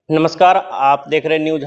नमस्कार, आप देख रहे हैं न्यूज़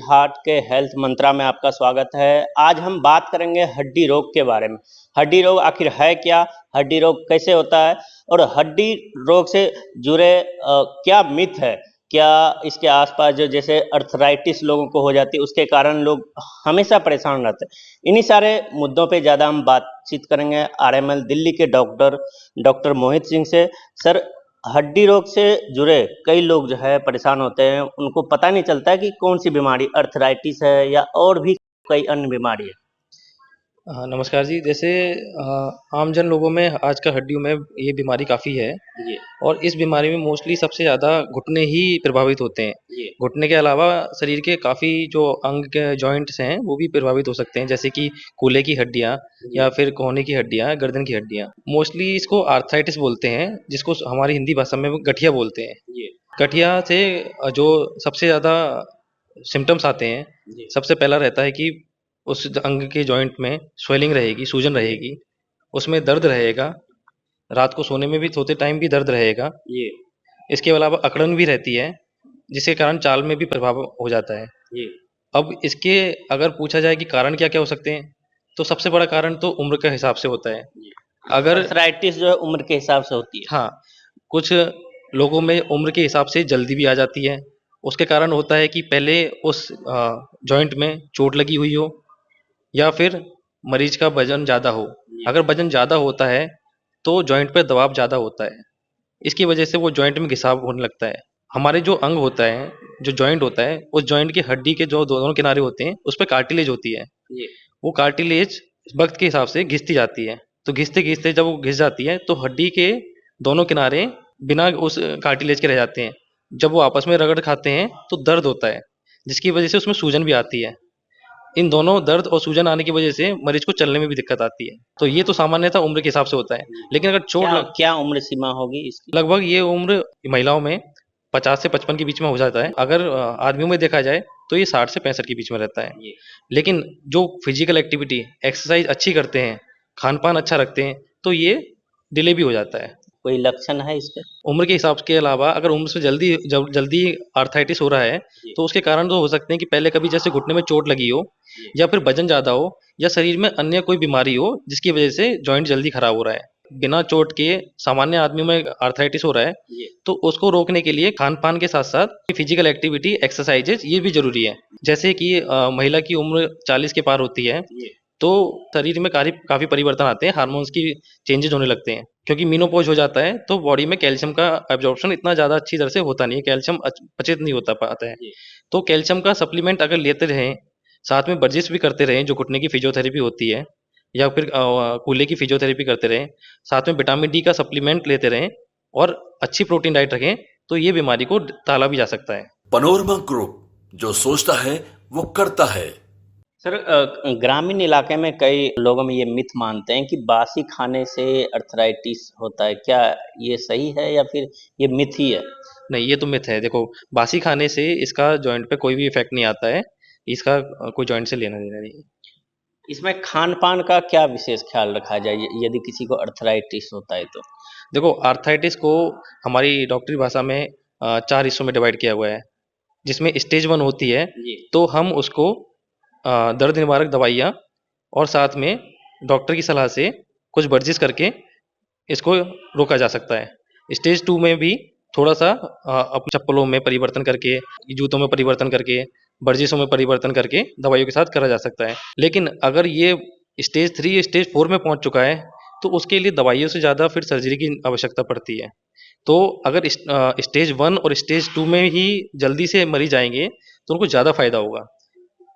हाट के हेल्थ मंत्रा में आपका स्वागत है। आज हम बात करेंगे हड्डी रोग के बारे में। हड्डी रोग आखिर है क्या? हड्डी रोग कैसे होता है? और हड्डी रोग से जुड़े क्या मिथ है? क्या इसके आसपास जो जैसे अर्थराइटिस लोगों को हो जाती है, उसके कारण लोग हमेशा परेशान रहते हैं। इन्हीं सारे मुद्दों पे ज़्यादा हम बातचीत करेंगे आरएमएल दिल्ली के डॉक्टर मोहित सिंह से। सर, हड्डी रोग से जुड़े कई लोग जो है परेशान होते हैं, उनको पता नहीं चलता है कि कौन-सी बीमारी अर्थराइटिस है या और भी कई अन्य बीमारी है। नमस्कार जी। जैसे आम जन लोगों में आजकल हड्डियों में ये बीमारी काफ़ी है जी, और इस बीमारी में मोस्टली सबसे ज़्यादा घुटने ही प्रभावित होते हैं। जी, घुटने के अलावा शरीर के काफ़ी जो अंग के जॉइंट्स हैं वो भी प्रभावित हो सकते हैं, जैसे कि कूल्हे की हड्डियाँ जी, या फिर कोहनी की हड्डियाँ, गर्दन की हड्डियाँ। मोस्टली इसको आर्थराइटिस बोलते हैं, जिसको हमारी हिंदी भाषा में वो गठिया बोलते हैं। जी, गठिया से जो सबसे ज़्यादा सिम्पटम्स आते हैं, जी, सबसे पहला रहता है कि उस अंग के जॉइंट में स्वेलिंग रहेगी, सूजन रहेगी, उसमें दर्द रहेगा, रात को सोने में भी सोते टाइम भी दर्द रहेगा। जी, इसके अलावा अकड़न भी रहती है, जिसके कारण चाल में भी प्रभाव हो जाता है। जी। अब इसके अगर पूछा जाए कि कारण क्या-क्या हो सकते हैं, तो सबसे बड़ा कारण तो उम्र के हिसाब से होता है। जी। अगर अर्थराइटिस जो है उम्र के हिसाब से होती है। हाँ, कुछ लोगों में उम्र के हिसाब से जल्दी भी आ जाती है। उसके कारण होता है कि पहले उस जॉइंट में चोट लगी हुई हो या फिर मरीज का वजन ज़्यादा हो। जी, अगर वजन ज़्यादा होता है तो जॉइंट पे दबाव ज़्यादा होता है। इसकी वजह से वो जॉइंट में घिसाव होने लगता है। हमारे जो अंग होता है, जो जॉइंट होता है, उस जॉइंट की हड्डी के जो दोनों किनारे होते हैं, उस पे कार्टिलेज होती है। जी, वो कार्टिलेज वक्त के हिसाब से घिसती जाती है। तो घिसते-घिसते जब वो घिस जाती है तो हड्डी के दोनों किनारे बिना उस कार्टिलेज के रह जाते हैं। जब वो आपस में रगड़ खाते हैं तो दर्द होता है, जिसकी वजह से उसमें सूजन भी आती है। इन दोनों दर्द और सूजन आने की वजह से मरीज को चलने में भी दिक्कत आती है। तो ये तो सामान्यतः उम्र के हिसाब से होता है। जी। लेकिन अगर चोट क्या लग क्या उम्र सीमा होगी इसकी? लगभग ये उम्र महिलाओं में 50 से 55 के बीच में हो जाता है। अगर आदमियों में देखा जाए तो ये 60 से 65 के बीच में रहता है। जी, लेकिन जो फिजिकल एक्टिविटी, एक्सरसाइज अच्छी करते हैं, खान-पान अच्छा रखते हैं, तो ये डिले भी हो जाता है। कोई लक्षण है इसके? उम्र के हिसाब के अलावा अगर उम्र से जल्दी आर्थराइटिस हो रहा है, जी, तो उसके कारण तो हो सकते हैं कि पहले कभी जैसे घुटने में चोट लगी हो जी, या फिर वजन ज़्यादा हो या शरीर में अन्य कोई बीमारी हो जिसकी वजह से जॉइंट जल्दी खराब हो रहा है। बिना चोट के सामान्य आदमी में आर्थराइटिस हो रहा है, जी, तो उसको रोकने के लिए खान-पान के साथ-साथ फिजिकल एक्टिविटी, एक्सरसाइज़ेज़ ये भी ज़रूरी है। जैसे कि महिला की उम्र 40 के पार होती है, जी, तो शरीर में काफ़ी परिवर्तन आते हैं, हार्मोन्स की चेंजेज़ होने लगते हैं। क्योंकि मेनोपॉज़ हो जाता है, तो बॉडी में कैल्शियम का एब्ज़ॉर्प्शन इतना ज़्यादा अच्छी तरह से होता नहीं है, कैल्शियम पचित नहीं होता पाता है। जी, तो कैल्शियम का सप्लीमेंट अगर लेते रहें, साथ में वर्जिश भी करते रहें, जो घुटने की फिज़ियोथेरेपी होती है या फिर कूल्हे की फिज़ियोथेरेपी करते रहें, साथ में विटामिन डी का सप्लीमेंट लेते रहें और अच्छी प्रोटीन डाइट रखें, तो ये बीमारी को टाला भी जा सकता है। पनोरमा ग्रुप जो सोचता है वो करता है। सर, ग्रामीण इलाके में कई लोगों में ये मिथ मानते हैं कि बासी खाने से अर्थराइटिस होता है। क्या ये सही है या फिर ये मिथ ही है? नहीं, ये तो मिथ है। देखो, बासी खाने से इसका जॉइंट पे कोई भी इफ़ेक्ट नहीं आता है। इसका कोई जॉइंट से लेना-देना नहीं है। इसमें खान-पान का क्या विशेष ख़्याल रखा जाए यदि किसी को अर्थराइटिस होता है तो? देखो, आर्थराइटिस को हमारी डॉक्टरी भाषा में 4 हिस्सों में डिवाइड किया हुआ है, जिसमें स्टेज 1 होती है, जी, तो हम उसको दर्द निवारक दवाइयाँ और साथ में डॉक्टर की सलाह से कुछ वर्जिश करके इसको रोका जा सकता है। स्टेज 2 में भी थोड़ा-सा चप्पलों में परिवर्तन करके, जूतों में परिवर्तन करके, वर्जिशों में परिवर्तन करके दवाइयों के साथ करा जा सकता है। लेकिन अगर ये स्टेज 3 या स्टेज 4 में पहुँच चुका है, तो उसके लिए दवाइयों से ज़्यादा फिर सर्जरी की आवश्यकता पड़ती है। तो अगर स्टेज 1 और स्टेज 2 में ही जल्दी से मरीज़ आएँगे, तो उनको ज़्यादा फ़ायदा होगा,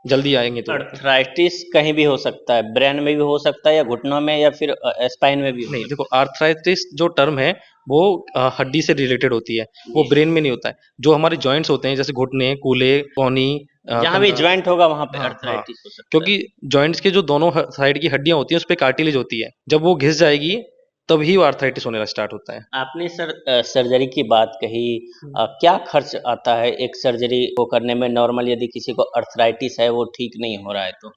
जल्दी आएँगे तो। अर्थराइटिस कहीं भी हो सकता है, ब्रेन में भी हो सकता है या घुटनों में या फिर स्पाइन में भी हो नहीं, सकता देखो, आर्थराइटिस जो टर्म है वो हड्डी से रिलेटेड होती है, है? वो जी, ब्रेन में नहीं होता है। जो हमारे जॉइंट्स होते हैं जैसे घुटने, कूल्हे, कोहनी जहाँ भी जॉइंट होगा वहाँ पे हाँ, हाँ। अर्थराइटिस हो सकता है। क्योंकि जॉइंट्स के जो दोनों साइड की हड्डियाँ होती हैं, उसपे कार्टिलेज होती है। जब वो घिस जाएगी, तभी वो आर्थराइटिस होने स्टार्ट होता है। आपने सर सर्जरी की बात कही। क्या खर्च आता है एक सर्जरी को करने में नॉर्मल यदि किसी को अर्थराइटिस है वो ठीक नहीं हो रहा है तो?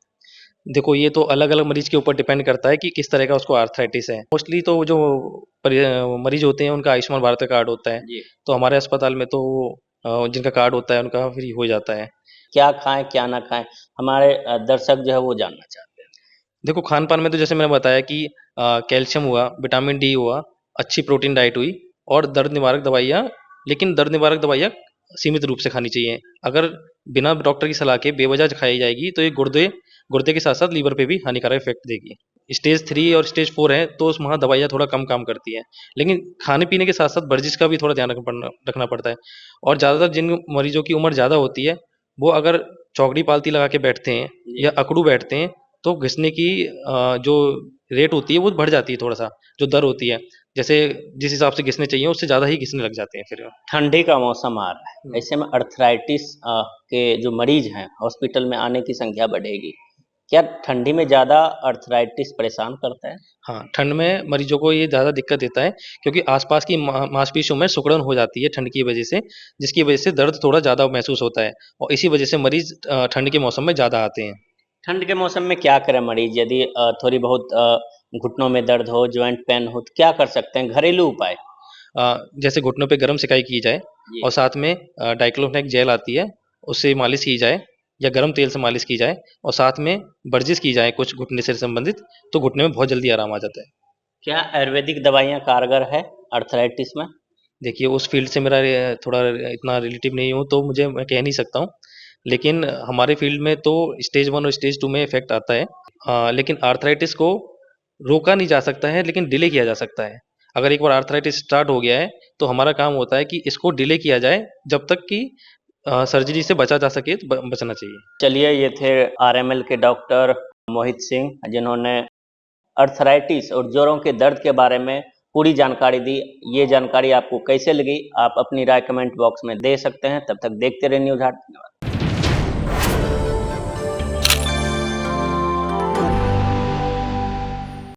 देखो, ये तो अलग-अलग मरीज़ के ऊपर डिपेंड करता है कि किस तरह का उसको आर्थराइटिस है। मोस्टली तो जो मरीज़ होते हैं, उनका आयुष्मान भारत का कार्ड होता है। जी, तो हमारे अस्पताल में तो जिनका कार्ड होता है उनका फ्री हो जाता है। क्या खाएं क्या ना खाएं, हमारे दर्शक जो है वो जानना चाहते हैं। देखो खान पान में तो जैसे मैंने बताया कि कैल्शियम हुआ, विटामिन डी हुआ, अच्छी प्रोटीन डाइट हुई और दर्द निवारक दवाइयाँ, लेकिन दर्द निवारक दवाइयाँ सीमित रूप से खानी चाहिए। अगर बिना डॉक्टर की सलाह के बेवजह खाई जाएगी तो ये गुर्दे गुर्दे के साथ साथ लीवर पे भी हानिकारक इफेक्ट देगी। स्टेज 3 और स्टेज 4 है तो उस वहाँ दवाइयाँ थोड़ा कम काम करती हैं, लेकिन खाने पीने के साथ साथ वर्जिश का भी थोड़ा ध्यान रखना पड़ता है। और ज़्यादातर जिन मरीजों की उम्र ज़्यादा होती है वो अगर चौकड़ी पालती लगा के बैठते हैं या अकड़ू बैठते हैं तो घिसने की जो रेट होती है वो बढ़ जाती है, थोड़ा सा जो दर होती है, जैसे जिस हिसाब से घिसने चाहिए उससे ज़्यादा ही घिसने लग जाते हैं फिर। ठंडी का मौसम आ रहा है, ऐसे में अर्थराइटिस के जो मरीज हैं हॉस्पिटल में आने की संख्या बढ़ेगी। क्या ठंडी में ज़्यादा अर्थराइटिस परेशान करता है? हाँ, ठंड में मरीजों को ये ज़्यादा दिक्कत देता है क्योंकि आसपास की मांसपेशियों में सिकुड़न हो जाती है ठंड की वजह से, जिसकी वजह से दर्द थोड़ा ज़्यादा महसूस होता है और इसी वजह से मरीज ठंड के मौसम में ज़्यादा आते हैं। ठंड के मौसम में क्या करें मरीज, यदि थोड़ी बहुत घुटनों में दर्द हो, जॉइंट पेन हो, तो क्या कर सकते हैं घरेलू उपाय? जैसे घुटनों पे गर्म सिकाई की जाए और साथ में डाइक्लोफेनेक जेल आती है उससे मालिश की जाए या गर्म तेल से मालिश की जाए और साथ में वर्जिश की जाए कुछ घुटने से संबंधित, तो घुटने में बहुत जल्दी आराम आ जाता है। क्या आयुर्वेदिक दवाइयाँ कारगर है अर्थराइटिस में? देखिए उस फील्ड से मेरा थोड़ा इतना रिलेटिव नहीं हूँ तो मुझे मैं कह नहीं सकता हूँ, लेकिन हमारे फील्ड में तो स्टेज 1 और स्टेज 2 में इफेक्ट आता है। लेकिन आर्थराइटिस को रोका नहीं जा सकता है लेकिन डिले किया जा सकता है। अगर एक बार आर्थराइटिस स्टार्ट हो गया है तो हमारा काम होता है कि इसको डिले किया जाए जब तक कि सर्जरी से बचा जा सके, तो बचना चाहिए। चलिए, ये थे आरएमएल के डॉक्टर मोहित सिंह, जिन्होंने अर्थराइटिस और जोड़ों के दर्द के बारे में पूरी जानकारी दी। ये जानकारी आपको कैसे लगी, आप अपनी राय कमेंट बॉक्स में दे सकते हैं। तब तक देखते रहे न्यूज़ हाट। धन्यवाद।